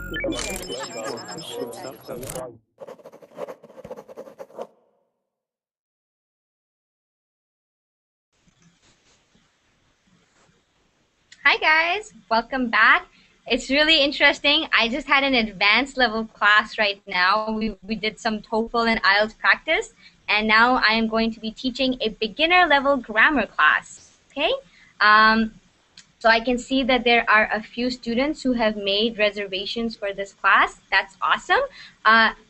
Hi guys, welcome back. It's really interesting. I just had an advanced level class right now. We did some TOEFL and IELTS practice, and now I am going to be teaching a beginner level grammar class. Okay, um, so I can see that there are a few students who have made reservations for this class. That's awesome.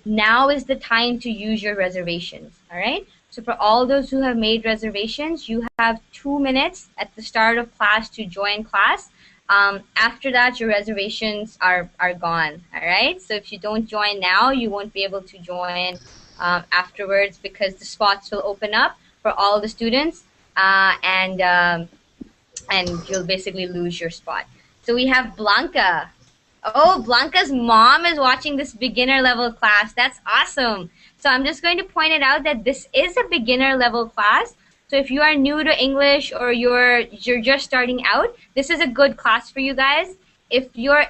Now is the time to use your reservations. All right. So for all those who have made reservations, you have 2 minutes at the start of class to join class. After that, your reservations are gone. All right. So if you don't join now, you won't be able to join afterwards because the spots will open up for all the students and you'll basically lose your spot. So we have Blanca. Oh, Blanca's mom is watching this beginner level class. That's awesome. So I'm just going to point it out that this is a beginner level class. So if you are new to English or you're just starting out, this is a good class for you guys. If your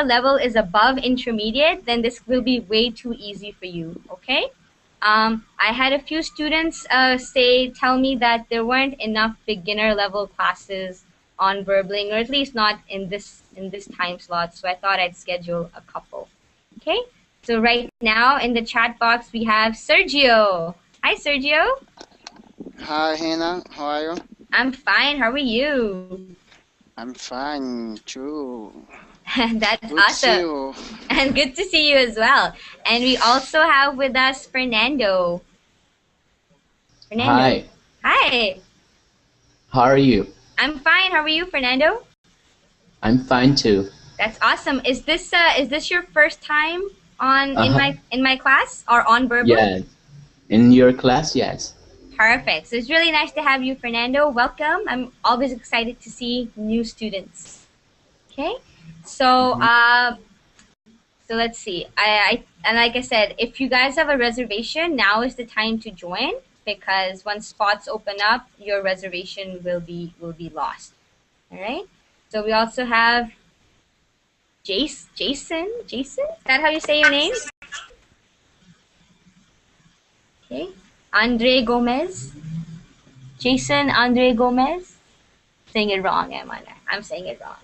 level is above intermediate, then this will be way too easy for you. Okay. I had a few students tell me that there weren't enough beginner level classes on Verbling, or at least not in this time slot. So I thought I'd schedule a couple. Okay. So right now in the chat box we have Sergio. Hi, Sergio. Hi, Hina. How are you? I'm fine. How are you? I'm fine too. That's Good awesome. to see you. And good to see you as well. And we also have with us Fernando. Fernando. Hi. Hi. How are you? I'm fine. How are you, Fernando? I'm fine too. That's awesome. Is this your first time on in my class or on Verbal? Yes. In your class, yes. Perfect. So it's really nice to have you, Fernando. Welcome. I'm always excited to see new students. Okay. So so let's see. And like I said, if you guys have a reservation, now is the time to join, because once spots open up, your reservation will be lost. All right. So we also have Jason. Is that how you say your name? Okay. Andre Gomez. Jason Andre Gomez. Saying it wrong, am I? I'm saying it wrong.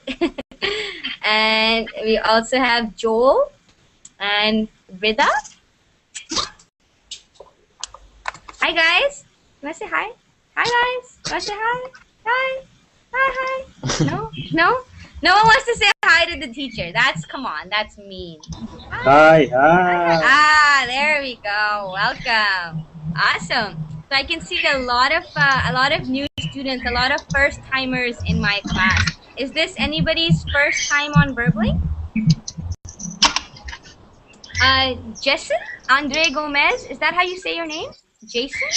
And we also have Joel and Rida. Hi guys. You want to say hi? Hi guys. You want to say hi? Hi. Hi. No. No one wants to say hi to the teacher. Come on. That's mean. Hi. Ah, there we go. Welcome. Awesome. So I can see a lot of new students, a lot of first timers in my class. Is this anybody's first time on Verbling? Jason Andre Gomez. Is that how you say your name? Jason?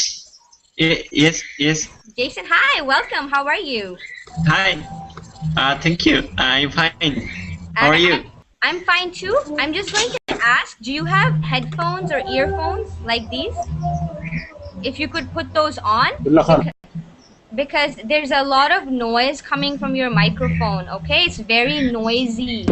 Yes. Jason, hi. Welcome. How are you? Hi. Thank you. I'm fine. How are you? I'm fine too. I'm just going to ask, do you have headphones or earphones like these? If you could put those on, because there's a lot of noise coming from your microphone, okay? It's very noisy.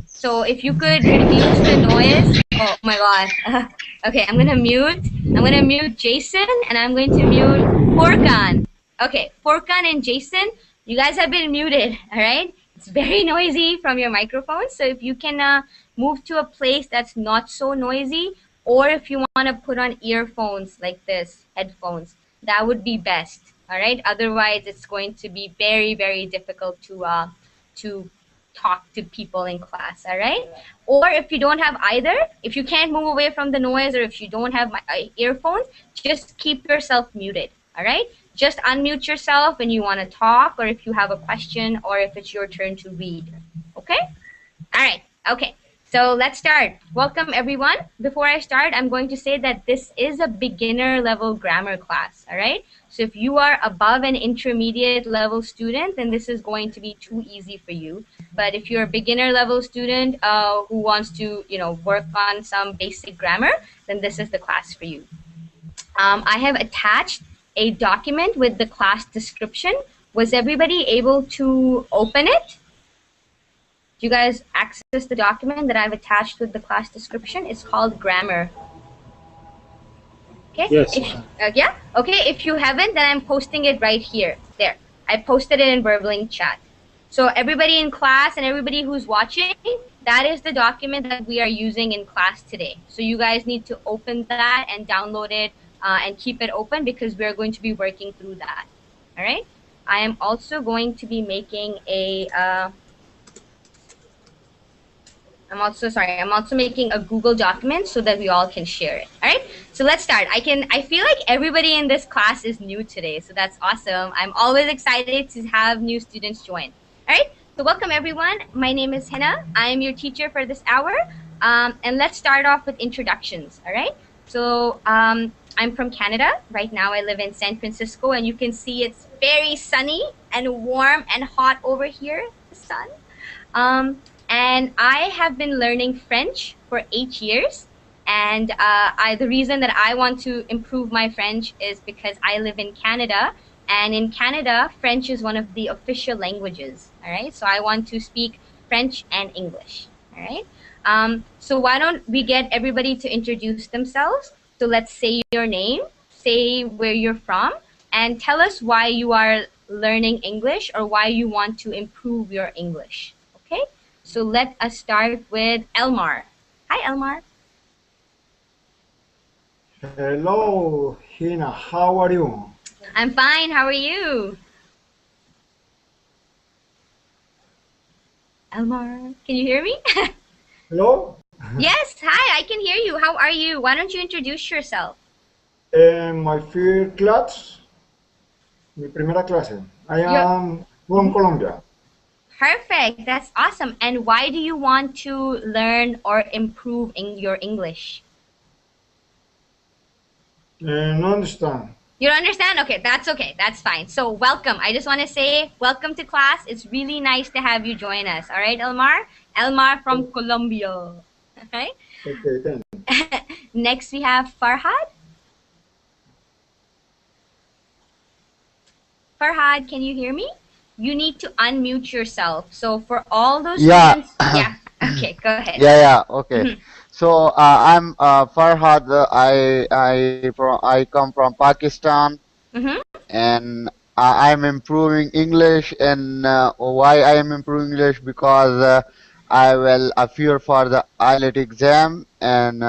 So if you could reduce the noise. Oh my god. Okay, I'm gonna mute Jason, and I'm going to mute Furkan. Okay, Furkan and Jason, you guys have been muted, all right? It's very noisy from your microphone, so if you can move to a place that's not so noisy, or if you want to put on earphones like this, headphones, that would be best, all right? Otherwise, it's going to be very, very difficult to talk to people in class, all right? Or if you don't have either, if you can't move away from the noise, or if you don't have earphones, just keep yourself muted, all right? Just unmute yourself when you want to talk, or if you have a question, or if it's your turn to read, okay? All right, okay. So let's start. Welcome everyone. Before I start, I'm going to say that this is a beginner level grammar class, all right? So if you are above an intermediate level student, then this is going to be too easy for you. But if you're a beginner level student who wants to, work on some basic grammar, then this is the class for you. I have attached a document with the class description. Was everybody able to open it? you guys access the document that I've attached with the class description? It's called grammar. Okay. Yes. Yeah. Okay. If you haven't, then I'm posting it right here. There. I posted it in Verblink chat. So everybody in class and everybody who's watching, that is the document that we are using in class today. So you guys need to open that and download it and keep it open because we're going to be working through that. All right. I am also going to be making a. I'm also making a Google document so that we all can share it. All right. So let's start. I feel like everybody in this class is new today, so that's awesome. I'm always excited to have new students join. All right. So welcome everyone. My name is Hina. I am your teacher for this hour. And let's start off with introductions. All right. So I'm from Canada. Right now I live in San Francisco, and you can see it's very sunny and warm and hot over here. The sun. And I have been learning French for 8 years. And the reason that I want to improve my French is because I live in Canada. And in Canada, French is one of the official languages. All right. So I want to speak French and English. All right. So why don't we get everybody to introduce themselves? So let's say your name, say where you're from, and tell us why you are learning English or why you want to improve your English. Okay. So let us start with Elmar. Hi, Elmar. Hello, Hina. How are you? I'm fine. How are you? Elmar, can you hear me? Hello. Yes. Hi, I can hear you. How are you? Why don't you introduce yourself? My first class, mi primera clase. I am from Colombia. Perfect. That's awesome. And why do you want to learn or improve in your English? No understand. You don't understand? Okay, that's okay. That's fine. So welcome. I just want to say welcome to class. It's really nice to have you join us. All right, Elmar? Elmar from Colombia. All right. Okay, thank you. Next, we have Farhad. Farhad, can you hear me? You need to unmute yourself. So for all those students, yeah. Okay, go ahead. Okay. So I'm Farhad. I come from Pakistan, and I'm improving English. And why I am improving English? Because I will appear for the IELTS exam. And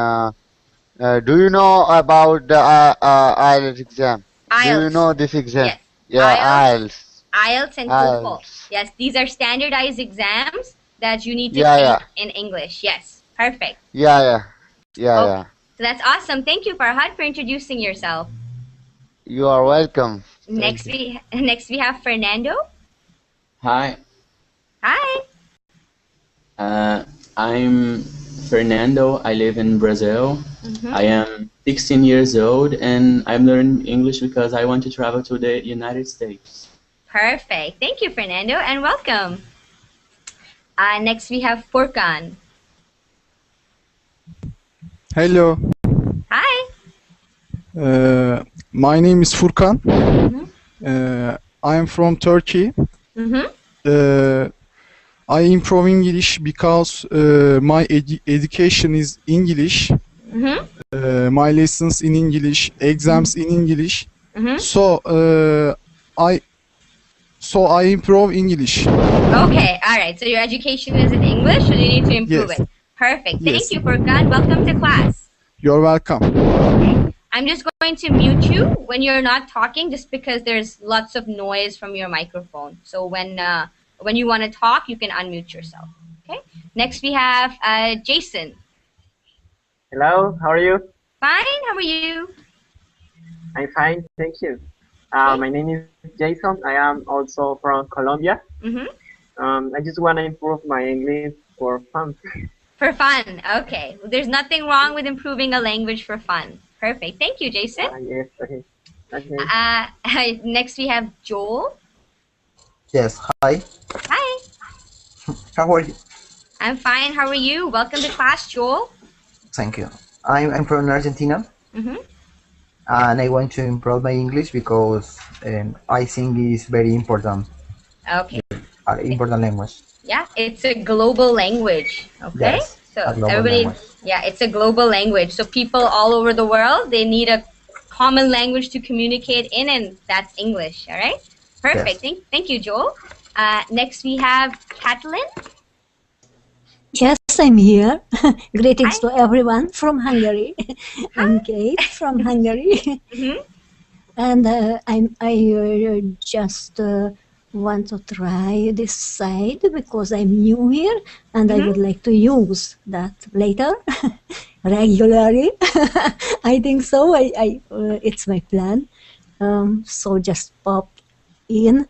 do you know about the IELTS exam? IELTS. Do you know this exam? Yes. Yeah, IELTS. IELTS and TOEFL. Yes, these are standardized exams that you need to take in English. Yes, perfect. Yeah. So that's awesome. Thank you, Farhad, for introducing yourself. You are welcome. Next we have Fernando. Hi. Hi. I'm Fernando. I live in Brazil. I am 16 years old, and I'm learning English because I want to travel to the United States. Perfect. Thank you, Fernando, and welcome. Next, we have Furkan. Hello. Hi. My name is Furkan. I am from Turkey. I improve English because my education is English. My lessons in English, exams in English. So I improve English. Okay, all right. So your education is in English, so you need to improve it. Perfect. Thank you, Furkan. Welcome to class. You're welcome. Okay. I'm just going to mute you when you're not talking, just because there's lots of noise from your microphone. So when you want to talk, you can unmute yourself. Okay. Next, we have Jason. Hello. How are you? Fine. How are you? I'm fine. Thank you. My name is Jason. I am also from Colombia. I just want to improve my English for fun. For fun. Okay. Well, there's nothing wrong with improving a language for fun. Perfect. Thank you, Jason. Yes. Okay. Next, we have Joel. Yes. Hi. Hi. How are you? I'm fine. How are you? Welcome to class, Joel. Thank you. I'm from Argentina. And I want to improve my English because I think it's very important. Okay. Important language. Yeah, it's a global language. Okay, Yes, so a global everybody, language. yeah, it's a global language. So people all over the world, they need a common language to communicate in, and that's English. All right, perfect. Yes. Thank you, Joel. Next we have Katlin. Yes, I'm here. Greetings Hi. to everyone from Hungary. I'm Kate from Hungary, Mm-hmm. and I just want to try this site because I'm new here, and I would like to use that later regularly. I think so. It's my plan. So just pop in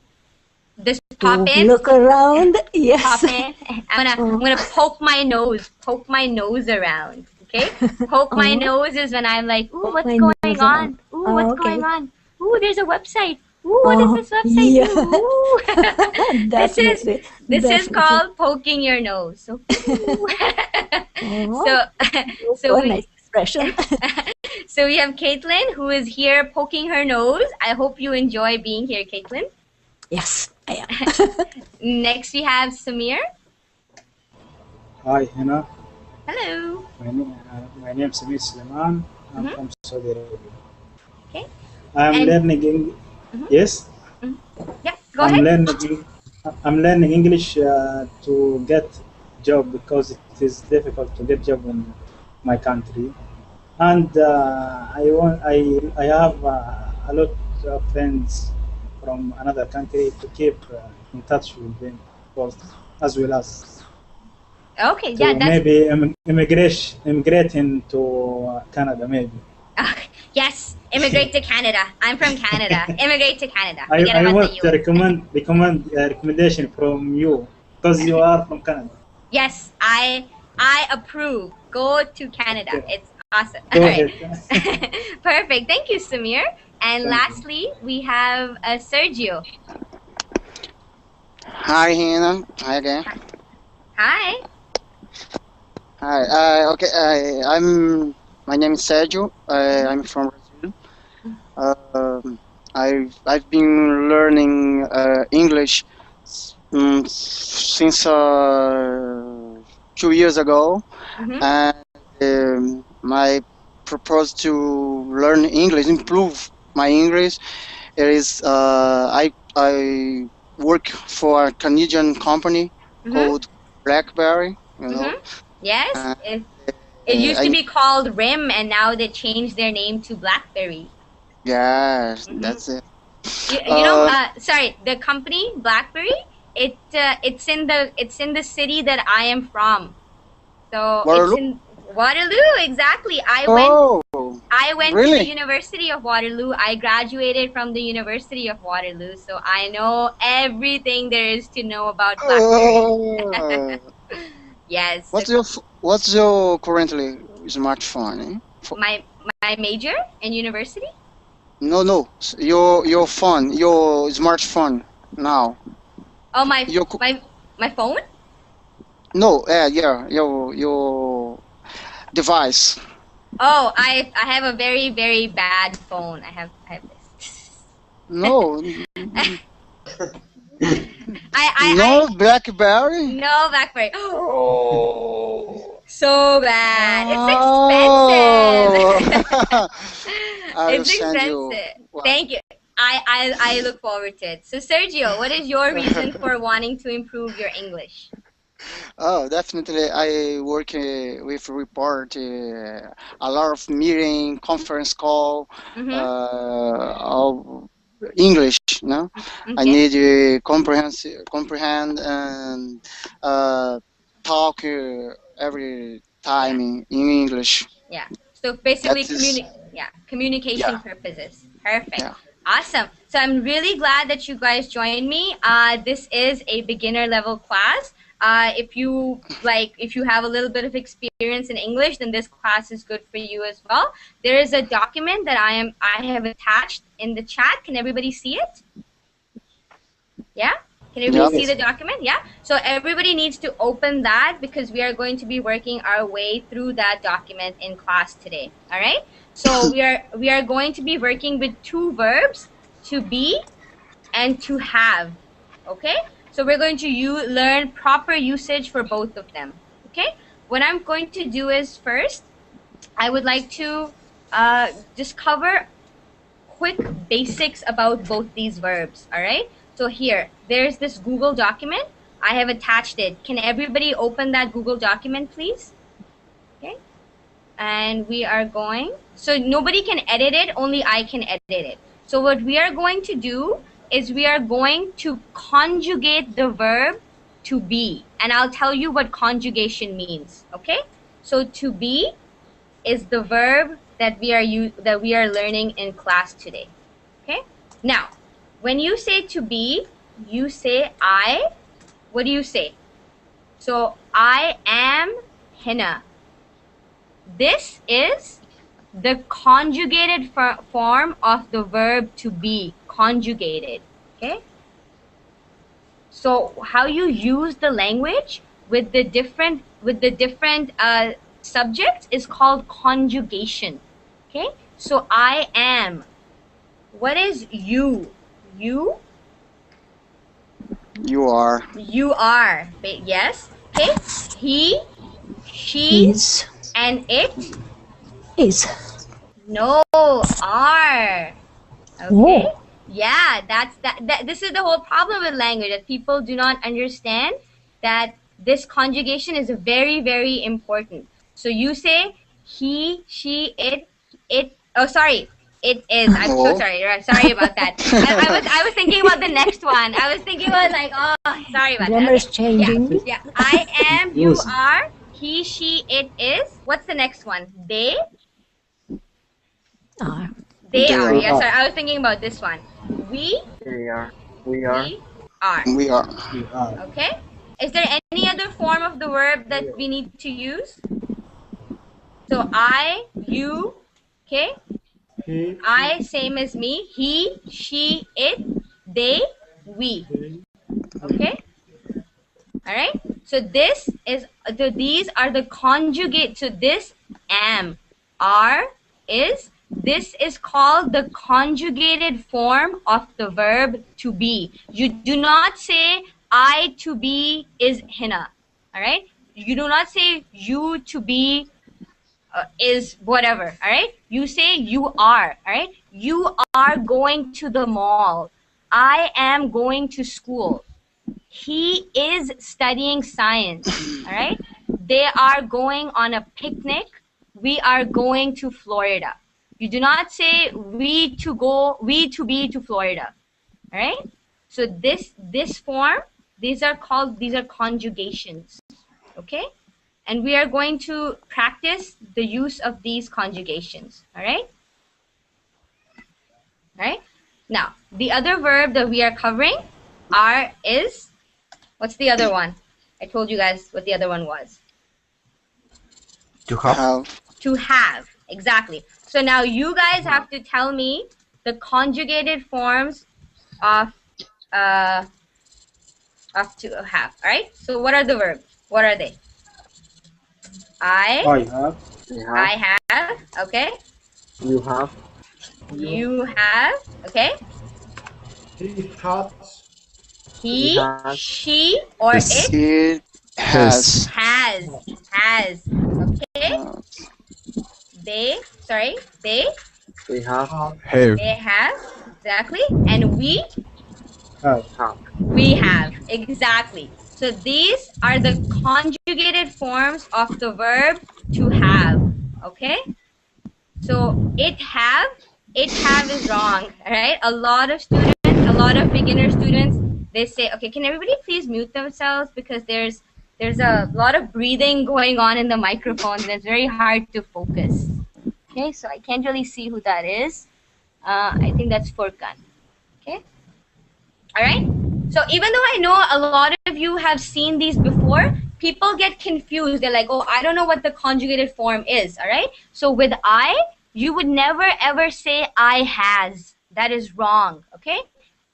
Just to pop in. look around. Yes. Pop in. I'm gonna poke my nose around. Okay, poke my nose is when I'm like, ooh, what's My going nose on? around. Ooh, Oh, what's okay. going on? Ooh, there's a website. Ooh, what does this website yeah. do? Ooh. Definitely. This is Definitely. called poking your nose. So, ooh. Oh, so a nice expression. so we have Caitlin who is here poking her nose. I hope you enjoy being here, Caitlin. Yes, I am. Next we have Samir. Hi, Hina. Hello. My name is Samir Suleiman. I'm from Saudi Arabia. Okay. I'm And- learning Yes? Yeah, go ahead. I'm learning English to get job because it is difficult to get job in my country. And I have a lot of friends from another country to keep in touch with them, both, as well as Okay, to yeah, that's maybe immigrate into Canada, maybe. yes. Immigrate to Canada. I'm from Canada. Immigrate to Canada. I, Forget I about want the to US. recommendation from you because you are from Canada. Yes, I approve. Go to Canada. Okay. It's awesome. Go All right. ahead. Perfect. Thank you, Samir. And Thank you. lastly, we have Sergio. Hi, Hina. Hi again. Hi. Hi. Okay. My name is Sergio. I'm from Brazil. I've been learning English since 2 years ago, and my purpose to learn English, improve my English, is I work for a Canadian company called BlackBerry. You know. Yes. And, It used to I be called RIM, and now they changed their name to BlackBerry. yes, that's it. You know, sorry, the company BlackBerry. It's in the city that I am from. So Waterloo? it's in Waterloo. Exactly. I went to the really? University of Waterloo. I graduated from the University of Waterloo, so I know everything there is to know about BlackBerry. Yes. What's your currently smartphone? My major in university? No. Your phone, your smartphone now. Oh, my Your my phone? no, yeah, your device. Oh, I have a very, very bad phone. I have this. No, I no BlackBerry. no BlackBerry. Oh, so bad. It's expensive. I will It's send you expensive. one. Thank you. I look forward to it. So Sergio, what is your reason for wanting to improve your English? Oh, definitely. I work with report, a lot of meeting, conference call, of English. No, I Okay. need to comprehend, and talk every time in English. Yeah. So basically, That is, communication yeah, purposes. Perfect. yeah. Awesome. So I'm really glad that you guys joined me. This is a beginner level class. If you have a little bit of experience in English, then this class is good for you as well. There is a document that I have attached in the chat. Can everybody see it? Yeah? Can everybody see the document? Yeah? So everybody needs to open that because we are going to be working our way through that document in class today. All right? So we are going to be working with two verbs, to be and to have. Okay? So we're going to learn proper usage for both of them. Okay? What I'm going to do is first, I would like to just cover quick basics about both these verbs. All right? So here, there's this Google document. I have attached it. Can everybody open that Google document, please? Okay? And we are going, so nobody can edit it, only I can edit it. So what we are going to do is we are going to conjugate the verb to be, and I'll tell you what conjugation means. Okay? So to be is the verb that we are learning in class today. Okay? Now, when you say to be, you say I. What do you say? So I am Hina. This is the conjugated form of the verb to be, conjugated. Okay? So how you use the language with the different subjects is called conjugation. Okay? So I am. What is you? You? You are. You are. Yes. Okay? He, she, Is. and it? Is. No, are. Okay? Oh. Yeah, this is the whole problem with language, that people do not understand that this conjugation is very, very important. So you say he, she, it, oh, sorry, it is. I'm so sorry. Sorry about that. I was thinking about the next one. I was thinking about like, oh, sorry about Grammar is that. changing. Yeah. I am, you are, he, she, it is. What's the next one? They? Are. They are. Yeah, sorry. I was thinking about this one. We? They are. We are. We are. We are. Okay. Is there any other form of the verb that we need to use? So I, you, okay? I, same as me. He, she, it, they, we. Okay? All right? So this is these are the conjugate. So this am, are, is. This is called the conjugated form of the verb to be. You do not say I to be is Hina. All right? You do not say you to be is whatever. All right? You say you are. All right? You are going to the mall. I am going to school. He is studying science. All right? They are going on a picnic. We are going to Florida. You do not say we to be to Florida. All right? So this form, these are conjugations. Okay? And we are going to practice the use of these conjugations. All right? All right? Now, the other verb that we are covering is, what's the other one? I told you guys what the other one was. To have. To have, exactly. So now you guys have to tell me the conjugated forms of to have. All right. So what are the verbs? What are they? I have. I have. Okay. You have. You have. Okay. He has. He, has. she, or it It has. has. Okay. They have. Have. they have, exactly. And we Have. have, exactly. So these are the conjugated forms of the verb to have. Okay. So it have is wrong. All right. A lot of beginner students, they say, okay, can everybody please mute themselves, because there's a lot of breathing going on in the microphones and it's very hard to focus. Okay, so I can't really see who that is. I think that's Fuken. Okay. All right. So even though I know a lot of you have seen these before, people get confused. They're like, oh, I don't know what the conjugated form is. All right. So with I, you would never ever say I has. That is wrong. Okay.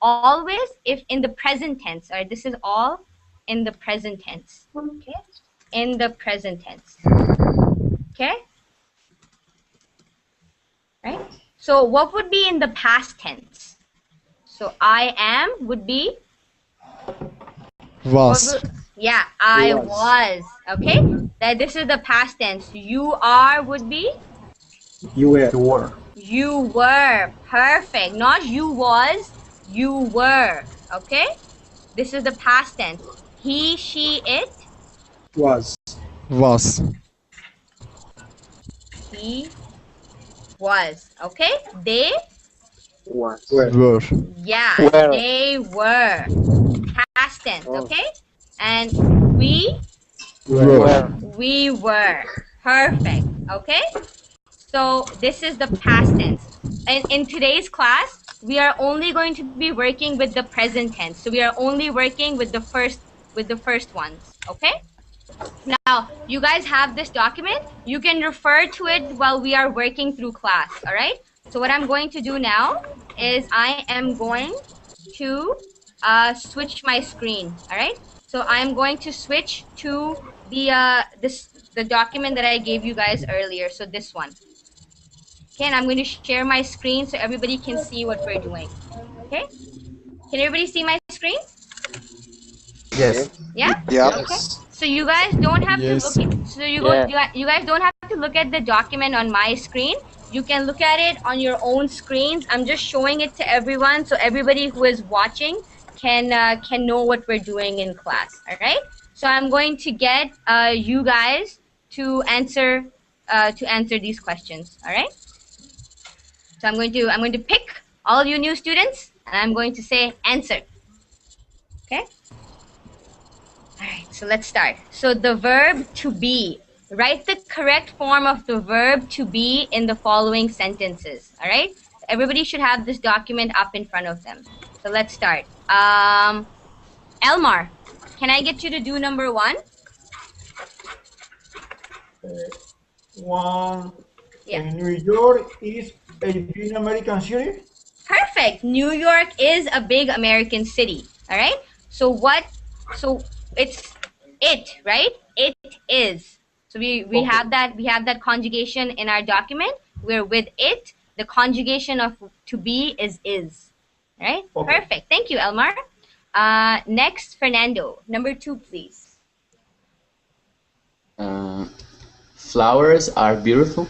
Always, if in the present tense. All right. This is all in the present tense. Okay. In the present tense. Okay. Right? So what would be in the past tense? So I am would be Was. Yeah, I Was. was. Okay? That this is the past tense. You are would be? You were. You were. You were. Perfect. Not you was, you were. Okay? This is the past tense. He, she, it. Was. Was. He was. Okay? They? Was. Were. Were. Yeah, Were. they were. Past tense. Oh. Okay? And we? Were. Were. We were. Perfect. Okay? So this is the past tense. And in today's class, we are only going to be working with the present tense. So we are only working with the first ones. Okay? Now, you guys have this document. You can refer to it while we are working through class. All right? So what I'm going to do now is I am going to switch my screen. All right? So I'm going to switch to the document that I gave you guys earlier. So this one. Okay, and I'm going to share my screen so everybody can see what we're doing. Okay? Can everybody see my screen? Yes. Yeah? Yeah. Okay. So you guys don't have Yes. to look at, so you guys don't have to look at the document on my screen. You can look at it on your own screens. I'm just showing it to everyone so everybody who is watching can know what we're doing in class. All right? So I'm going to get you guys to answer these questions. All right? So I'm going to pick all of you new students and I'm going to say answer. Okay? All right, so let's start. So the verb to be. Write the correct form of the verb to be in the following sentences. All right? Everybody should have this document up in front of them. So let's start. Elmar, can I get you to do number 1? One. Yeah. New York is a big American city. Perfect. New York is a big American city. All right? So it's it, right? It is. So we have that conjugation in our document. We're with it. The conjugation of to be is. Right? Okay. Perfect. Thank you, Elmar. Next, Fernando. Number 2, please. Flowers are beautiful.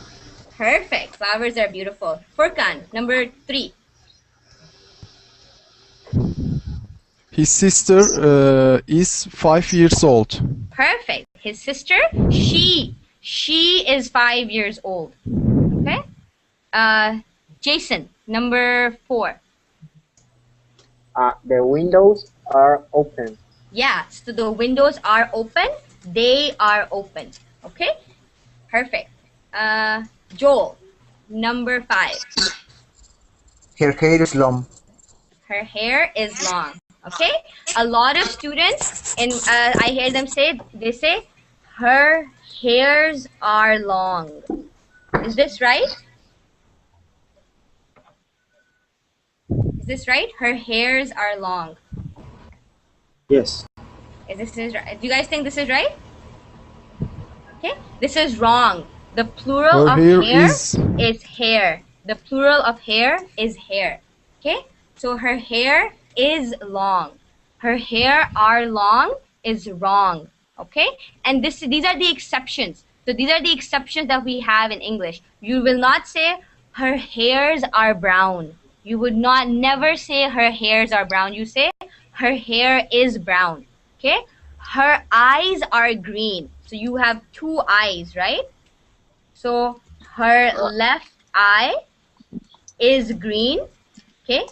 Perfect. Flowers are beautiful. Furkan, number 3. His sister is 5 years old. Perfect. His sister, she is 5 years old. Okay. Jason, number 4. The windows are open. Yeah, so the windows are open. They are open. Okay. Perfect. Joel, number 5. Her hair is long. Her hair is long. Okay. A lot of students, and I hear them say, her hairs are long. Is this right? Is this right? Her hairs are long. Yes. Is right? Do you guys think this is right? Okay. This is wrong. The plural Her of hair hair is hair. The plural of hair is hair. Okay. So her hair is long. Her hair are long is wrong. Okay. And these are the exceptions. So these are the exceptions that we have in English. You will not say her hairs are brown. You would never say her hairs are brown. You say her hair is brown. Okay. Her eyes are green. So you have 2 eyes, right? So her left eye is green. Okay.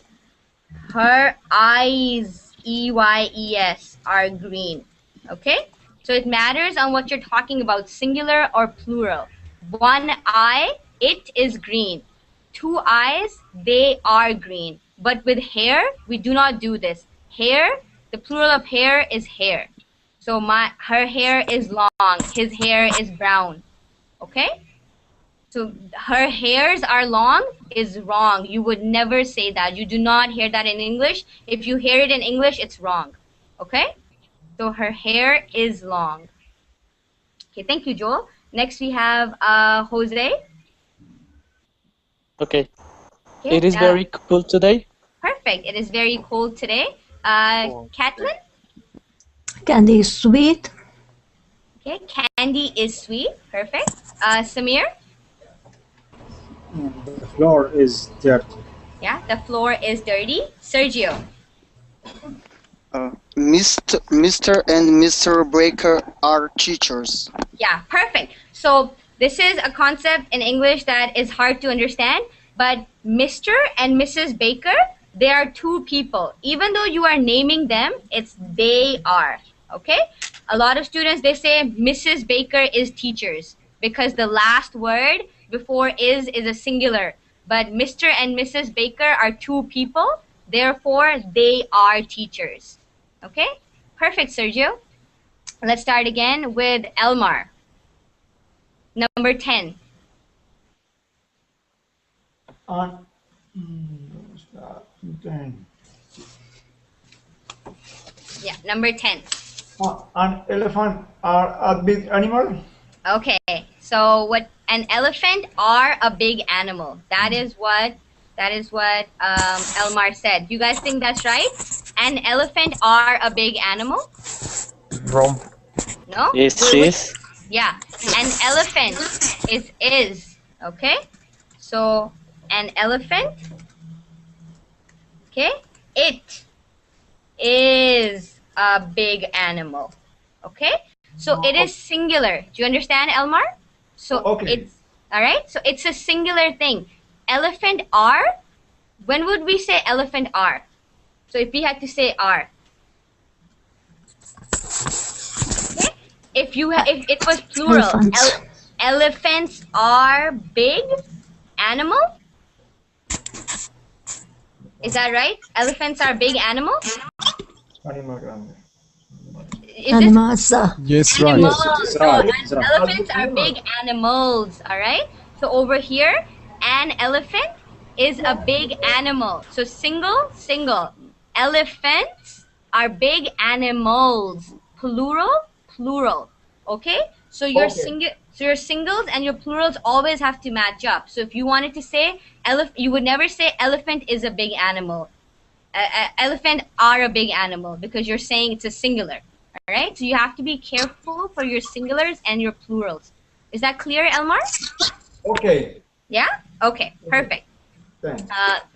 Her eyes, EYES, are green. Okay. So it matters on what you're talking about, singular or plural. 1 eye, it is green. 2 eyes, they are green. But with hair, we do not do this. Hair, the plural of hair is hair. So her hair is long. His hair is brown. Okay? So her hairs are long is wrong. You would never say that. You do not hear that in English. If you hear it in English, it's wrong. Okay? So her hair is long. Okay, thank you, Joel. Next we have Jose. Okay. It is very cool today. Perfect. It is very cold today. Catlin? Candy is sweet. Okay, candy is sweet. Perfect. Samir? The floor is dirty. Yeah, the floor is dirty. Sergio? Mr. and Mr. Baker are teachers. Yeah, perfect. So this is a concept in English that is hard to understand, but Mr. and Mrs. Baker, they are two people. Even though you are naming them, it's they are. Okay? A lot of students, they say Mrs. Baker is teachers because the last word before is a singular. But Mr. and Mrs. Baker are two people, therefore they are teachers. Okay? Perfect, Sergio. Let's start again with Elmar. Number 10. Yeah, number 10. An elephant are a big animal? Okay, so what an elephant are a big animal. That is what Elmar said. You guys think that's right? An elephant are a big animal? Wrong. No? Yes, yes. Yeah, an elephant is, okay? So, an elephant, okay? It is a big animal, okay? So, it is singular. Do you understand, Elmar? So, it's, all right? So, it's a singular thing. Elephant are, when would we say elephant are? So, if we had to say are. If it was plural, elephants are big animal. Is that right? Elephants are big animal. Animals. Yes, right. Animals. Yes, right. So elephants are big animals. All right. So over here, an elephant is a big animal. So single. Elephants are big animals. Plural. Okay? So your your singles and your plurals always have to match up. So if you wanted to say you would never say elephant is a big animal. Elephant are a big animal because you're saying it's a singular. All right? So you have to be careful for your singulars and your plurals. Is that clear, Elmar? Okay. Yeah? Okay, perfect. Thanks.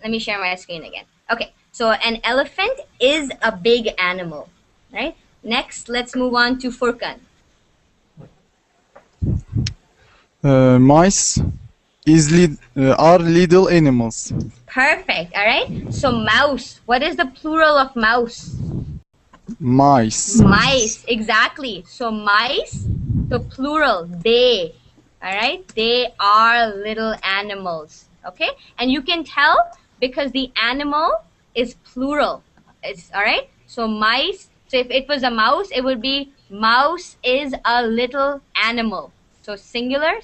Let me share my screen again. Okay, so an elephant is a big animal, right? Next, let's move on to Furkan. Mice are little animals. Perfect, all right? So mouse, what is the plural of mouse? Mice. Mice, exactly. So mice, so plural, they, all right? They are little animals, okay? And you can tell because the animal is plural. It's all right? So mice, so if it was a mouse, it would be mouse is a little animal. So singular.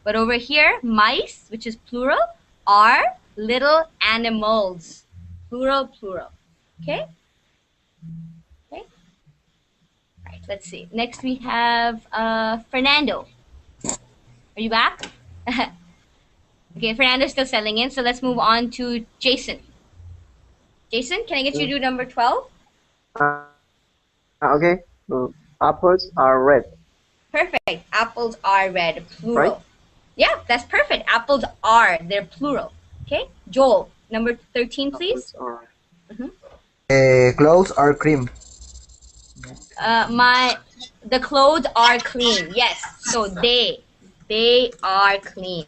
But over here, mice, which is plural, are little animals. Plural. Okay? Okay. All right, let's see. Next we have Fernando. Are you back? Okay, Fernando's still settling in, so let's move on to Jason. Jason, can I get you to do number 12? Okay. So apples are red. Perfect. Apples are red. Plural. Right? Yeah, that's perfect. Apples are. They're plural. Okay. Joel, number 13, please. Clothes are cream. The clothes are clean. Yes. So they are clean.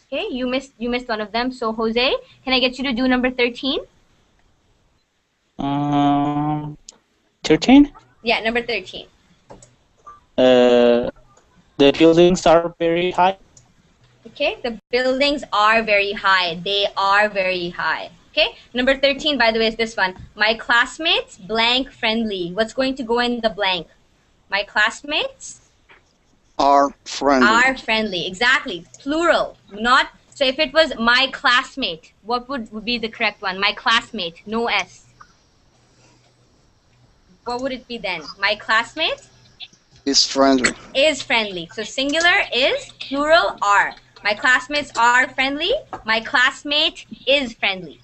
Okay. You missed one of them. So Jose, can I get you to do number 13? 13? Yeah, number 13. The buildings are very high. Okay, the buildings are very high. They are very high. Okay, number 13, by the way, is this one. My classmates, blank, friendly. What's going to go in the blank? My classmates are friendly. Are friendly, exactly. Plural, not. So if it was my classmate, what would be the correct one? My classmate, no S. What would it be then? My classmate is friendly. Is friendly. So singular is, plural are. My classmates are friendly. My classmate is friendly.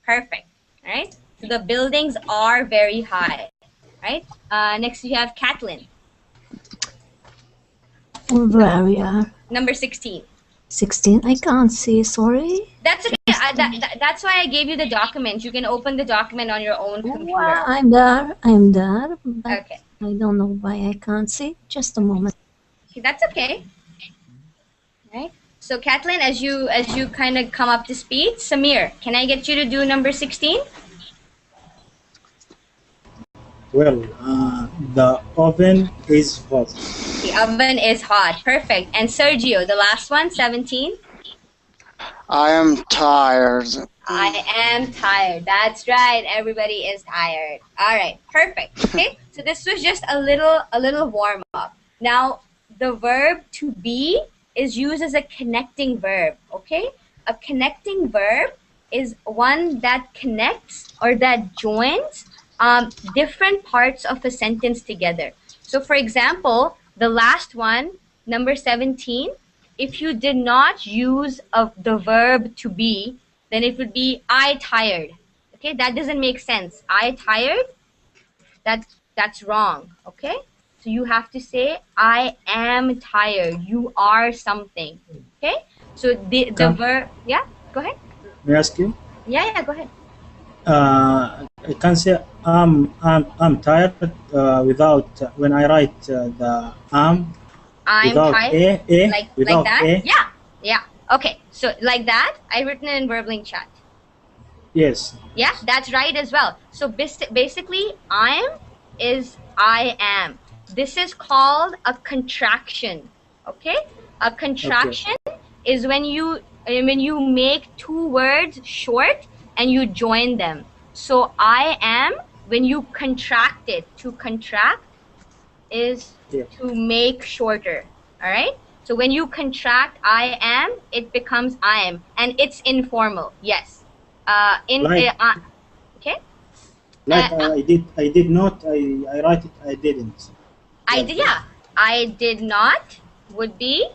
Perfect. All right. So the buildings are very high. All right? Next you have Kathleen. Where we are? Number 16. 16. I can't see. Sorry. That's okay. That's why I gave you the document. You can open the document on your own computer. Well, I'm there. I'm there. But Okay. I don't know why I can't see. Just a moment. Okay, that's okay. Right. So Kathleen, as you kind of come up to speed, Samir, can I get you to do number 16? Well, the oven is hot. The oven is hot. Perfect. And Sergio, the last one, 17. I am tired. I am tired. That's right. Everybody is tired. All right. Perfect. Okay. So this was just a little warm up. Now the verb to be is used as a connecting verb. Okay. A connecting verb is one that connects or that joins different parts of a sentence together. So for example, the last one, number 17, if you did not use the verb to be, then it would be I tired. Okay, that doesn't make sense. I tired, that's wrong. Okay, so you have to say I am tired. You are something. Okay, so the verb, yeah, go ahead. May I ask you? Yeah, go ahead. I can say I'm tired without when I write the I'm without tired. Like that? A. Yeah. Okay, so like that, I written it in Verblink chat. Yes. Yeah, that's right as well. So basically, I'm is I am. This is called a contraction. Okay, a contraction is when you make two words short and you join them. So I am, when you contract it, to contract is to make shorter. All right. So when you contract I am, it becomes I am, and it's informal. Yes. Okay. Like I did not. I write it. I didn't. Yeah. I did not would be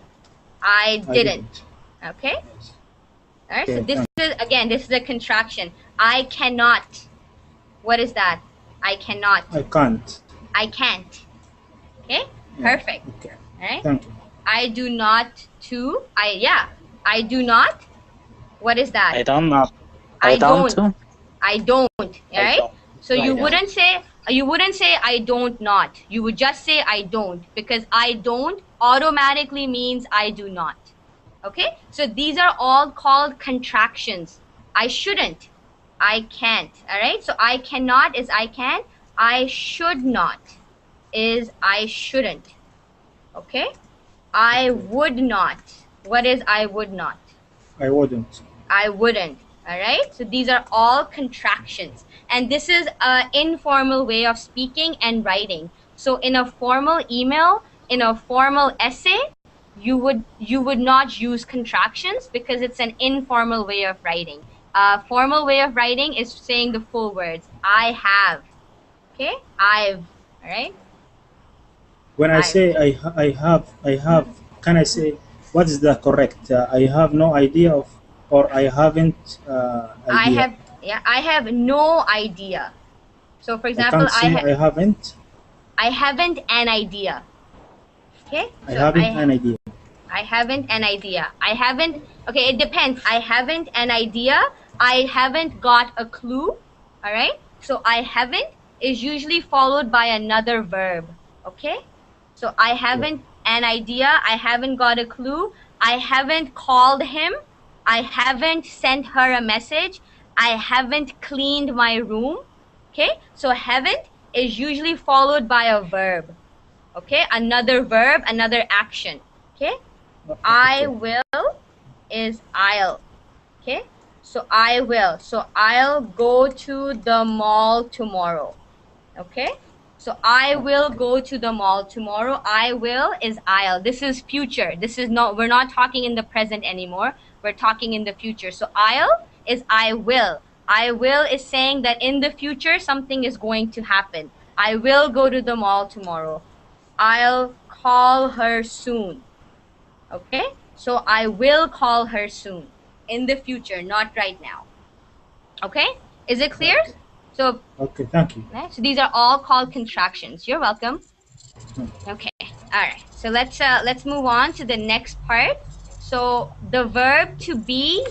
I didn't. Okay. All right. So this is a contraction. I cannot. What is that? I cannot. I can't. I can't. Okay. Perfect. Okay. All right. Thank you. I do not to. I do not. What is that? I don't know. I don't. To. I don't. All right. So you don't. wouldn't say I don't not. You would just say I don't, because I don't automatically means I do not. Okay. So these are all called contractions. I shouldn't. I can't. All right. So I cannot is I can. I should not is I shouldn't. Okay. I would not. What is I would not? I wouldn't. I wouldn't. All right. So these are all contractions, and this is an informal way of speaking and writing. So in a formal email, in a formal essay, you would not use contractions because it's an informal way of writing. A formal way of writing is saying the full words. I have. Okay. I've. All right. When I say I have, can I say what is the correct? I have no idea of, or I haven't idea. I have no idea. So for example, I haven't. I haven't an idea. Okay. I haven't an idea. I haven't an idea. I haven't. Okay, it depends. I haven't an idea. I haven't got a clue. All right. So I haven't is usually followed by another verb. Okay. So I haven't an idea. I haven't got a clue. I haven't called him. I haven't sent her a message. I haven't cleaned my room. Okay. So haven't is usually followed by a verb. Okay. Another verb, another action. Okay. I will is I'll. Okay. So I will. So I'll go to the mall tomorrow. Okay. So I will go to the mall tomorrow. I will is I'll. This is future. This is not, we're not talking in the present anymore. We're talking in the future. So I'll is I will. I will is saying that in the future something is going to happen. I will go to the mall tomorrow. I'll call her soon. Okay? So I will call her soon. In the future, not right now. Okay? Is it clear? So Okay, thank you. right, so these are all called contractions. You're welcome. Okay. All right. So let's move on to the next part. So the verb to be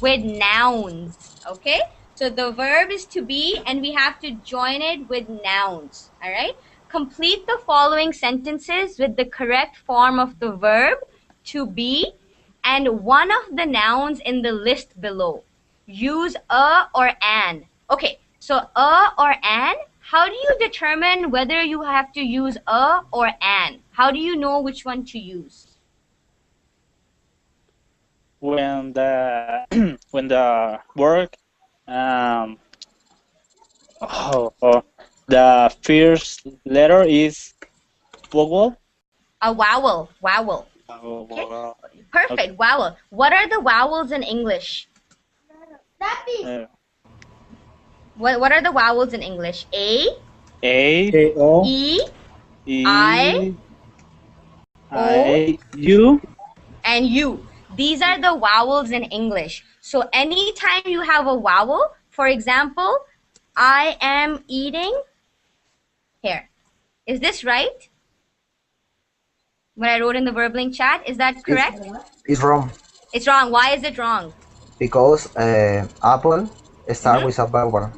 with nouns. Okay. So the verb is to be, and we have to join it with nouns. All right. Complete the following sentences with the correct form of the verb to be and one of the nouns in the list below. Use a or an. Okay, so a or an, how do you determine whether you have to use a or an? How do you know which one to use? When the when the word um the first letter is vowel. A vowel. Vowel. Okay. Perfect. Vowel. What are the vowels in English? What are the vowels in English? A, A-O, E, I, O, U. and U. These are the vowels in English. So anytime you have a vowel, for example, I am eating here. Is this right? What I wrote in the verb link chat, is that correct? It's wrong. It's wrong. Why is it wrong? Because apple start with a vowel.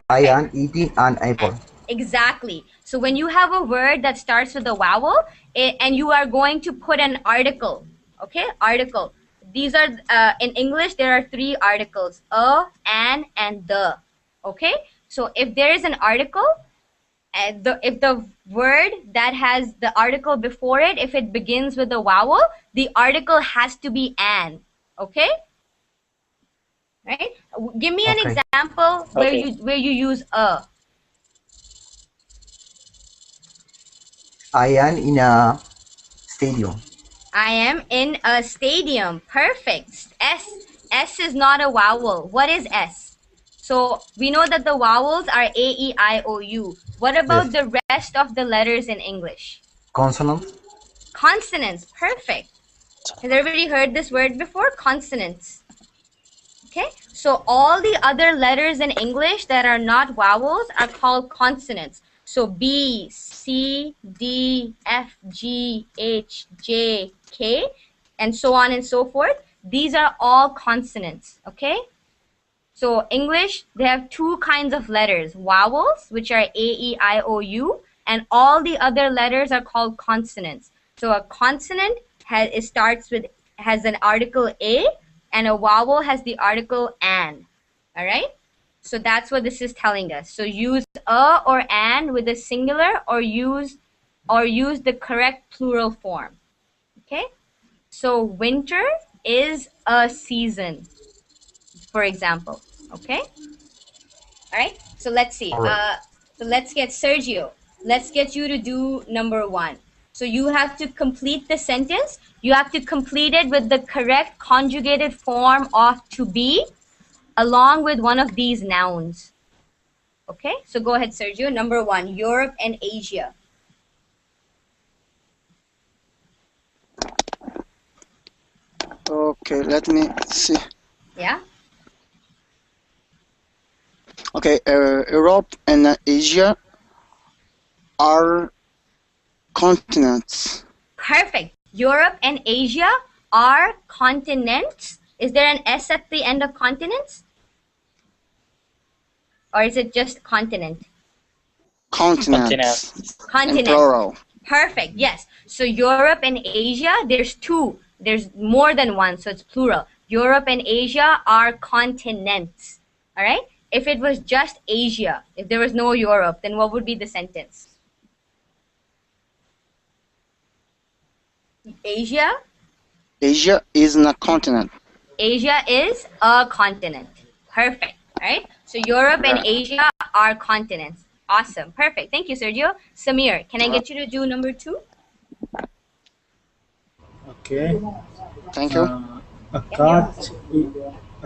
I am eating an apple. Exactly. So when you have a word that starts with a vowel and you are going to put an article, okay? Article. These are, in English, there are 3 articles, a, an, and the, okay? So if there is an article, if the word that has the article before it, if it begins with a vowel, the article has to be an, okay? Right? Give me an example where you use a. I am in a stadium. I am in a stadium. Perfect. S. S is not a vowel. What is S? So we know that the vowels are A, E, I, O, U. What about the rest of the letters in English? Consonant. Consonants. Perfect. Has everybody heard this word before? Consonants. Okay. So all the other letters in English that are not vowels are called consonants. So B, C, D, F, G, H, J, K, and so on and so forth. These are all consonants, okay? So English, they have 2 kinds of letters, vowels, which are A, E, I, O, U, and all the other letters are called consonants. So a consonant has an article A, and a vowel has the article an, all right? So that's what this is telling us. So use a or an with a singular or use the correct plural form. Okay? So winter is a season, for example. Okay? All right? So let's see. So let's get Sergio. Let's get you to do number 1. So you have to complete the sentence. You have to complete it with the correct conjugated form of to be, along with one of these nouns. Okay, so go ahead, Sergio. Number 1, Europe and Asia. Okay, let me see. Yeah? Okay, Europe and Asia are continents. Perfect. Europe and Asia are continents. Is there an S at the end of continents? Or is it just continent? Continents. Continent. Plural. Perfect. Yes. So Europe and Asia, there's 2. There's more than one, so it's plural. Europe and Asia are continents. All right? If it was just Asia, if there was no Europe, then what would be the sentence? Asia? Asia is a continent. Asia is a continent. Perfect. All right? So Europe and Asia are continents. Awesome. Perfect. Thank you, Sergio. Samir, can I get you to do number 2? Okay. Thank you. A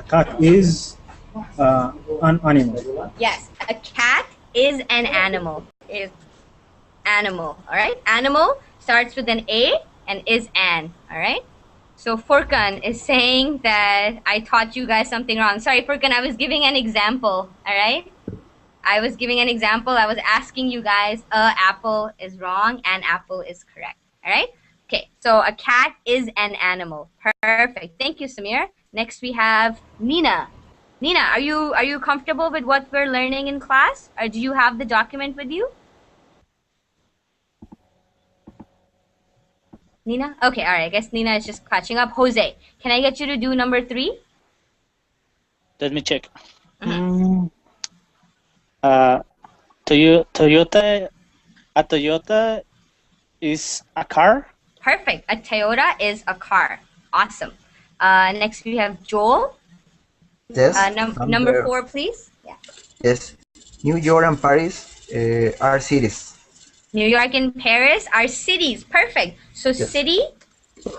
cat is an animal. Yes, a cat is an animal. Is animal. All right? Animal starts with an A and is an. All right? So Furkan is saying that I taught you guys something wrong. Sorry, Furkan, I was giving an example. All right? I was giving an example. I was asking you guys, apple is wrong and apple is correct. All right? Okay, so a cat is an animal. Perfect. Thank you, Samir. Next we have Nina. Nina, are you comfortable with what we're learning in class? Or do you have the document with you? Nina? Okay, all right. I guess Nina is just catching up. Jose, can I get you to do number 3? Let me check. Mm-hmm. Toyota. A Toyota is a car. Perfect. A Toyota is a car. Awesome. Next we have Joel. Yes. Number 4, please. Yeah. Yes. New York and Paris are cities. New York and Paris are cities. Perfect. So Yes. city,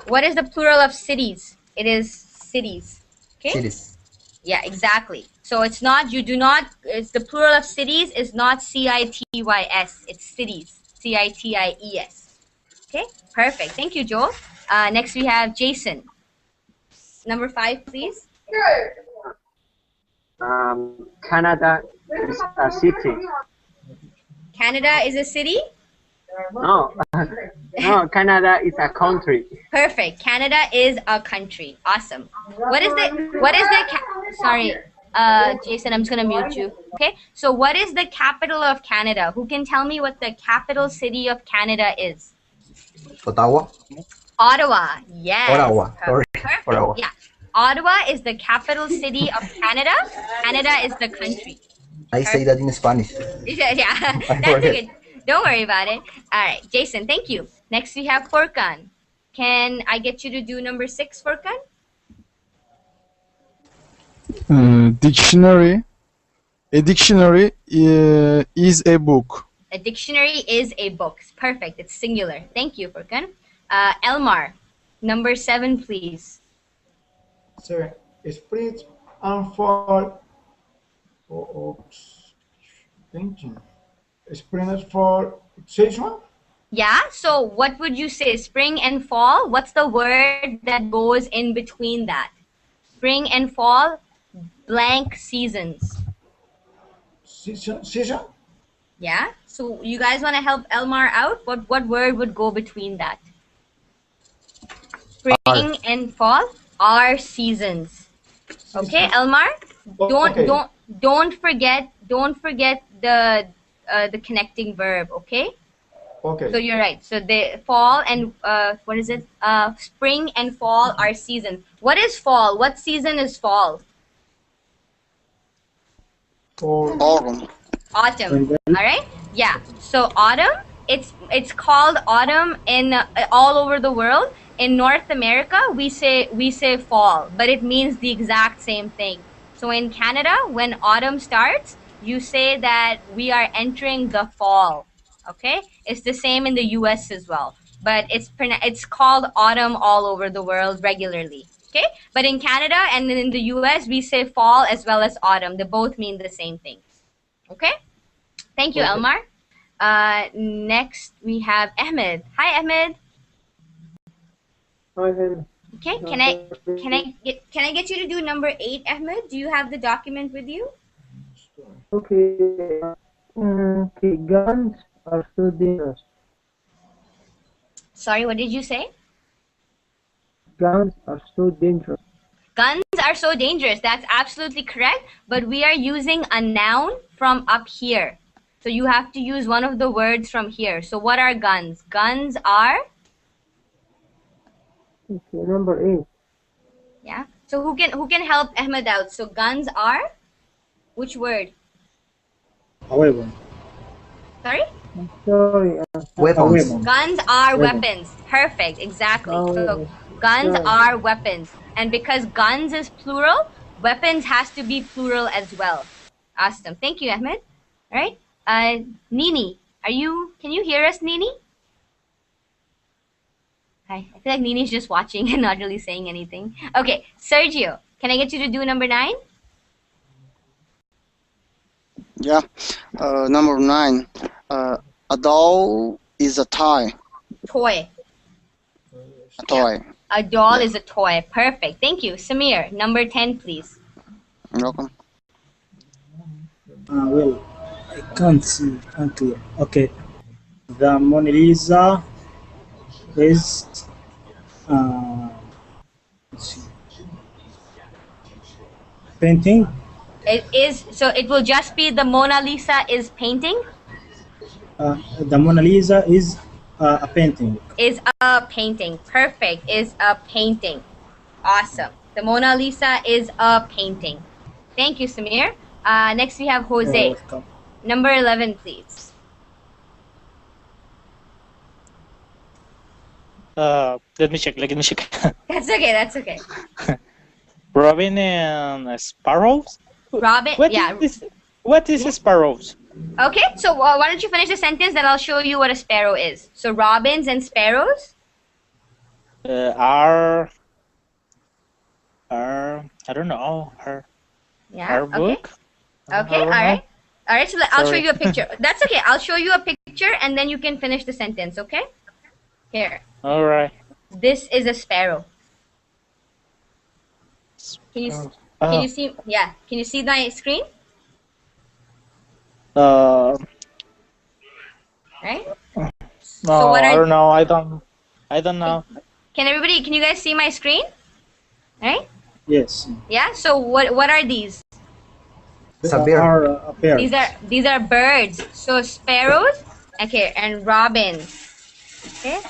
what is the plural of cities? It is cities. Okay? Cities. Yeah, exactly. So it's not, it's the plural of cities is not C-I-T-Y-S. It's cities. C-I-T-I-E-S. Okay? Perfect. Thank you, Joel. Next we have Jason. Number 5, please. Canada is a city. Canada is a city? No, no, Canada is a country. Perfect. Canada is a country. Awesome. Sorry, Jason, I'm just gonna mute you. Okay. So what is the capital of Canada? Who can tell me what the capital city of Canada is? Ottawa. Ottawa. Yes. Ottawa. Sorry. Perfect. Ottawa. Yeah. Ottawa is the capital city of Canada. Canada is the country. I say that in Spanish. Yeah, that's okay. Don't worry about it. All right, Jason, thank you. Next we have Furkan. Can I get you to do number 6, Furkan? Dictionary. A dictionary is a book. A dictionary is a book. Perfect. It's singular. Thank you, Furkan. Elmar, number 7, please. 7. Spring and fall. Thinking. Spring is for season? Yeah, so what would you say? Spring and fall? What's the word that goes in between that? Spring and fall, blank seasons. Season? Yeah, so you guys want to help Elmar out? What word would go between that? Spring and fall are seasons. Okay, Elmar? Don't forget the connecting verb, okay? Okay. So you're right. So the fall and what is it? Spring and fall are seasons. What is fall? What season is fall? Autumn. Autumn. All right. Yeah. So autumn. It's called autumn in all over the world. In North America, we say fall, but it means the exact same thing. So in Canada, when autumn starts, you say that we are entering the fall. Okay, it's the same in the U.S. as well, but it's called autumn all over the world regularly. Okay, but in Canada and in the U.S. we say fall as well as autumn. They both mean the same thing. Okay, thank you, Elmar. Next we have Ahmed. Hi, Ahmed. Okay, can I get you to do number 8, Ahmed? Do you have the document with you? Okay. Guns are so dangerous. Sorry, what did you say? Guns are so dangerous. Guns are so dangerous. That's absolutely correct. But we are using a noun from up here. So you have to use one of the words from here. So what are guns? Guns are? Okay, number 8. Yeah. So who can help Ahmed out? So guns are? Which word? However. Sorry? Sorry. Weapons. Guns are weapons. Perfect. Exactly. So guns are weapons. And because guns is plural, weapons has to be plural as well. Awesome. Thank you, Ahmed. All right. Nini, can you hear us, Nini? Hi. I feel like Nini's just watching and not really saying anything. Okay. Sergio, can I get you to do number 9? Yeah. Number 9. A doll is a toy. Toy. A toy. A doll is a toy. Perfect. Thank you. Samir, number 10, please. You're welcome. Well, I can't see. Unclear. Okay. The Mona Lisa is. Let's see. Painting. It is, so it will just be the Mona Lisa is painting? The Mona Lisa is a painting. Is a painting. Perfect. Is a painting. Awesome. The Mona Lisa is a painting. Thank you, Samir. Next we have Jose. You're welcome. Number 11, please. Let me check. That's okay. That's okay. Robin and sparrows. Robin. What is sparrows? Okay. So why don't you finish the sentence, then I'll show you what a sparrow is. So robins and sparrows Are I don't know. Are book. Okay. All right. All right. So I'll show you a picture. That's okay. I'll show you a picture, and then you can finish the sentence. Okay. Here. All right. This is a sparrow. Can you see? Yeah. Can you see my screen? Right. No, So what I are? don't know. I don't know. Can you guys see my screen? Right. Yes. Yeah. So what are these? It's a bear. Are a pair. These are birds. So sparrows. Okay, and robins. Okay.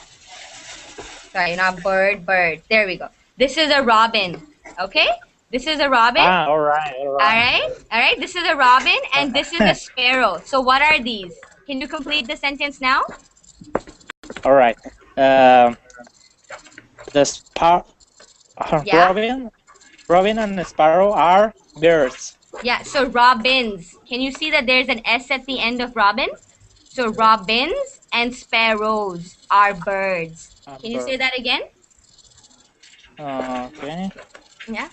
Sorry, not bird. There we go. This is a robin. Okay. This is a robin. All right. All right. This is a robin, and this is a sparrow. So what are these? Can you complete the sentence now? All right. The Yeah. Robin and sparrow are birds. Yeah. So robins. Can you see that there's an S at the end of robin? So robins and sparrows are birds. Can you say that again? Okay. Yeah.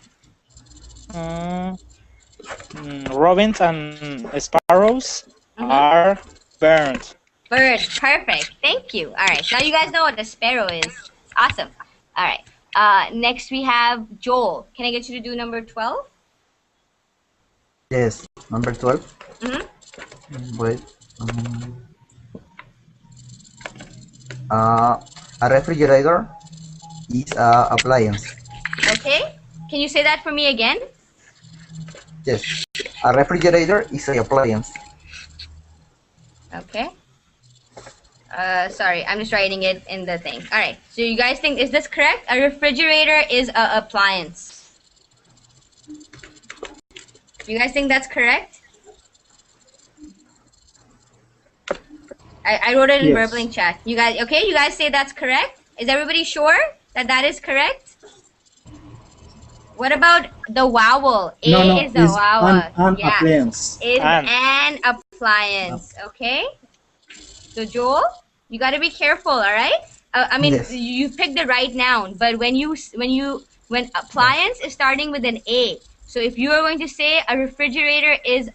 Robins and sparrows are birds. Birds. Perfect. Thank you. All right. Now you guys know what a sparrow is. Awesome. All right. Next we have Joel. Can I get you to do number 12? Yes, number 12. Wait. A refrigerator is a appliance. Okay. Can you say that for me again? Yes, a refrigerator is a appliance. Okay. Sorry, I'm just writing it in the thing. All right. So you guys think, is this correct? A refrigerator is a appliance. You guys think that's correct? I wrote it in Yes. Verbling chat. You guys, okay? You guys say that's correct? Is everybody sure that that is correct? What about the vowel? A No, is a it's vowel. an appliance. Is an appliance. Okay? So Joel, you got to be careful, all right? I mean, Yes. you picked the right noun, but when appliance is starting with an A, so if you are going to say a refrigerator is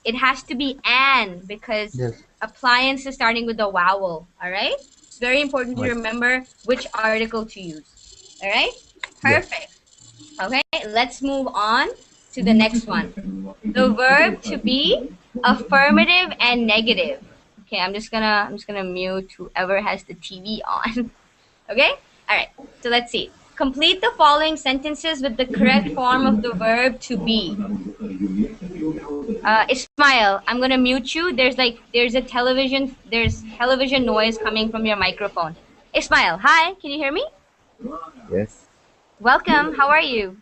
it has to be an, because Yes. appliance is starting with the vowel. All right? It's very important to Right. remember which article to use. All right? Perfect. Okay, let's move on to the next one. The verb to be, affirmative and negative. Okay, I'm just gonna mute whoever has the TV on. Okay? All right. So let's see. Complete the following sentences with the correct form of the verb to be. Ismail, I'm gonna mute you. There's television noise coming from your microphone. Ismail, hi, can you hear me? Yes. Welcome. How are you?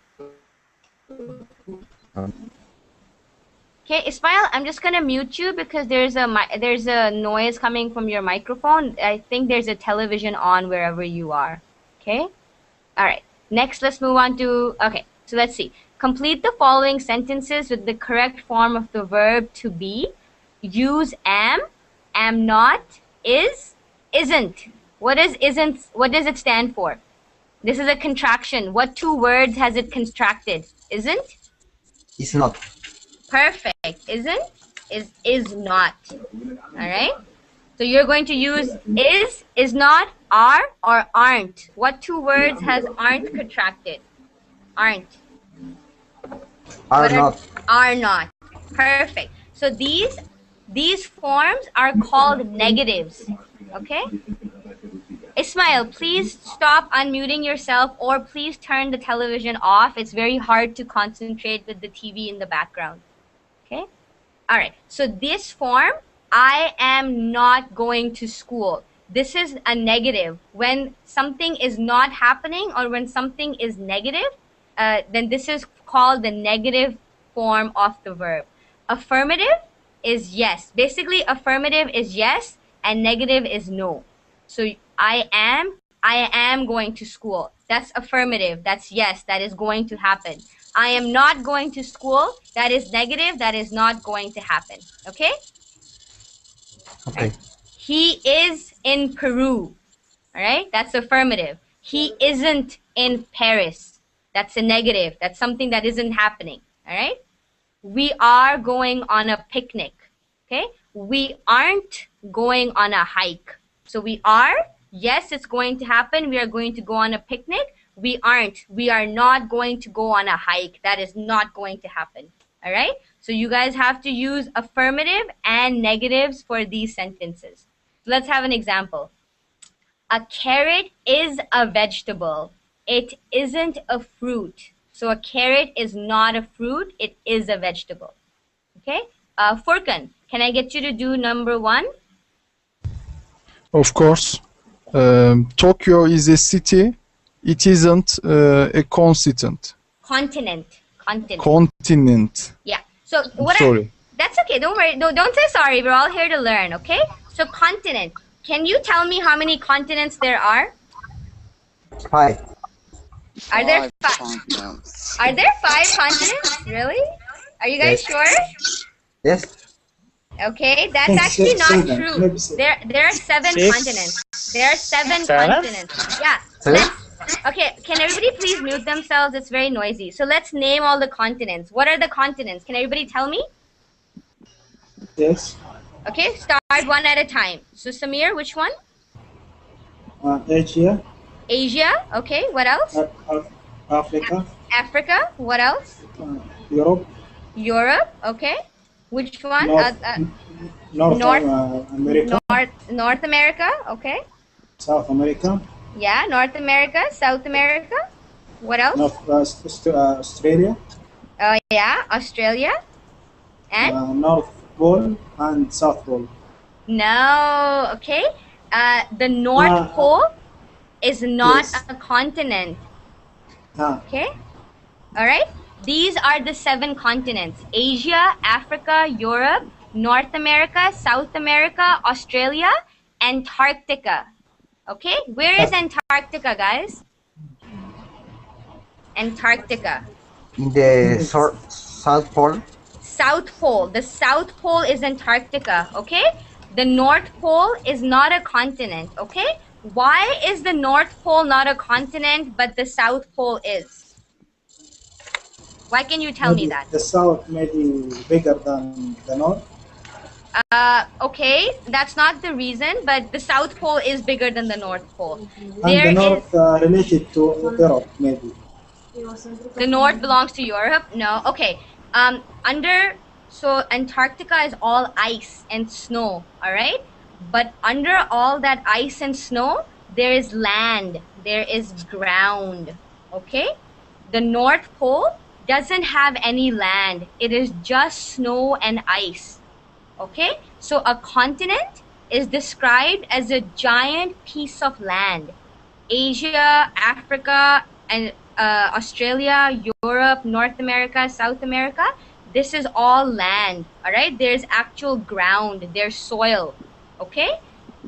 Okay, Ismail, I'm just gonna mute you because there's a noise coming from your microphone. I think there's a television on wherever you are. Okay. All right. Next, let's move on to. Okay. So let's see. Complete the following sentences with the correct form of the verb to be. Use am not, is, isn't. What is isn't? What does it stand for? This is a contraction. What two words has it contracted? Isn't? It's not. Perfect. Isn't? Is not. All right? So you're going to use is not, are, or aren't. What two words has aren't contracted? Aren't. Are What not. Are not. Perfect. So these These forms are called negatives. Okay? Ismail, please stop unmuting yourself, or please turn the television off. It's very hard to concentrate with the TV in the background. Okay? All right. So this form, I am not going to school. This is a negative. When something is not happening or when something is negative, then this is called the negative form of the verb. Affirmative is yes. Basically, affirmative is yes and negative is no. So I am going to school. That's affirmative. That's yes, that is going to happen. I am not going to school. That is negative. That is not going to happen. Okay? Okay. Right. He is in Peru. All right? That's affirmative. He isn't in Paris. That's a negative. That's something that isn't happening. All right? We are going on a picnic. Okay? We aren't going on a hike. So we are, yes, it's going to happen. We are going to go on a picnic. We aren't. We are not going to go on a hike. That is not going to happen. All right? So you guys have to use affirmative and negatives for these sentences. Let's have an example. A carrot is a vegetable. It isn't a fruit. So a carrot is not a fruit. It is a vegetable. Okay? Fuken, can I get you to do number 1? Of course. Tokyo is a city. It isn't a continent. Continent. Continent. Yeah. So what? Sorry. That's okay. Don't worry. Don't say sorry. We're all here to learn. Okay. So continent. Can you tell me how many continents there are? 5. Are there 5? Are there 5 continents? Really? Are you guys sure? Yes. Okay, that's actually not true. There are 7 continents. There are 7 continents. Yeah. Okay, can everybody please mute themselves? It's very noisy. So let's name all the continents. What are the continents? Can everybody tell me? Yes. Okay, start one at a time. So Samir, which one? Asia. Asia. Okay, what else? Africa. Africa. What else? Europe. Europe. Okay. Which one? North America. North America. Okay. South America. Yeah, North America, South America. What else? Australia. Yeah, Australia. And? North Pole and South Pole. No, okay. The North Pole is not a continent. Okay. All right. These are the 7 continents: Asia, Africa, Europe, North America, South America, Australia, Antarctica. Okay, where is Antarctica, guys? Antarctica. In the South Pole. South Pole. The South Pole is Antarctica, okay? The North Pole is not a continent, okay? Why is the North Pole not a continent, but the South Pole is? Why can you tell me that? The South may be bigger than the North. Okay, that's not the reason, but the South Pole is bigger than the North Pole. And the North related to Europe, maybe. The North belongs to Europe? No. Okay. So Antarctica is all ice and snow, all right? But under all that ice and snow, there is land, there is ground, okay? The North Pole doesn't have any land. It is just snow and ice. Okay, so a continent is described as a giant piece of land. Asia, Africa, and Australia, Europe, North America, South America, this is all land, all right? There's actual ground, there's soil, okay?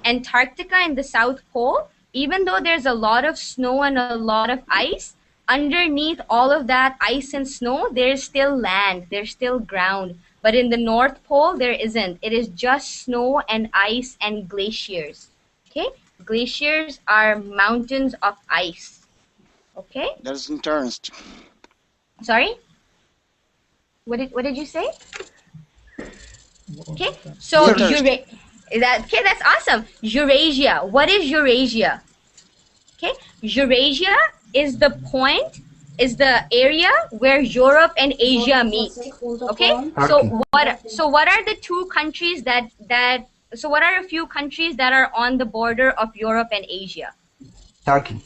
Antarctica and the South Pole, even though there's a lot of snow and a lot of ice, underneath all of that ice and snow, there's still land, there's still ground. But in the North Pole, there isn't. It is just snow and ice and glaciers. Okay? Glaciers are mountains of ice. Okay? That's interesting. Sorry? What did you say? Okay? So okay, that's awesome. Eurasia. What is Eurasia? Okay? Eurasia is the point is the area where Europe and Asia meet. Okay? So what are the two countries so what are a few countries that are on the border of Europe and Asia? Turkey.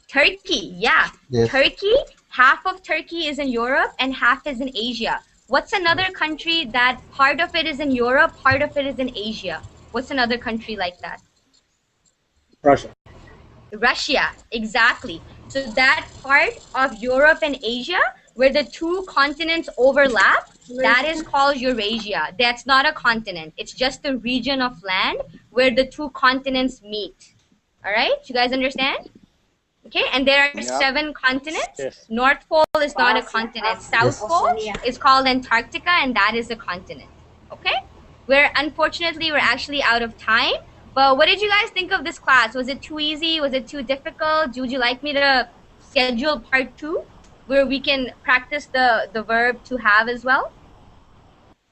Turkey, yeah. Yes. Turkey, half of Turkey is in Europe and half is in Asia. What's another country that part of it is in Europe, part of it is in Asia? What's another country like that? Russia. Russia, exactly. So that part of Europe and Asia where the two continents overlap, that is called Eurasia. That's not a continent. It's just a region of land where the two continents meet. All right? You guys understand? Okay, and there are 7 continents. Yes. North Pole is not a continent. South Pole is called Antarctica, and that is a continent. Okay? Unfortunately, we're actually out of time. But what did you guys think of this class? Was it too easy? Was it too difficult? Would you like me to schedule part 2 where we can practice the verb to have as well?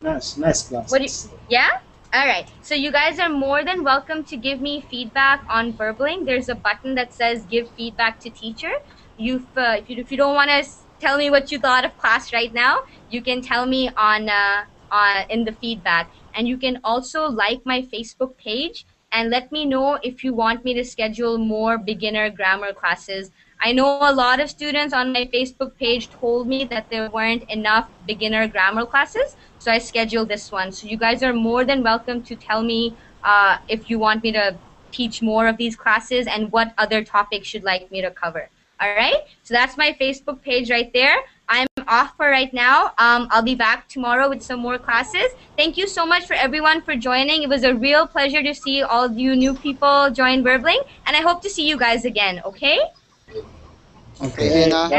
Nice class. Yeah? All right. So you guys are more than welcome to give me feedback on Verbling. There's a button that says give feedback to teacher. If you don't want to tell me what you thought of class right now, you can tell me in the feedback. And you can also like my Facebook page and let me know if you want me to schedule more beginner grammar classes. I know a lot of students on my Facebook page told me that there weren't enough beginner grammar classes, so I scheduled this one. So you guys are more than welcome to tell me if you want me to teach more of these classes and what other topics you'd like me to cover. All right, so that's my Facebook page right there. I'm off for right now. I'll be back tomorrow with some more classes. Thank you so much for everyone for joining. It was a real pleasure to see all of you new people join Verbling, and I hope to see you guys again, okay? Okay, Hina.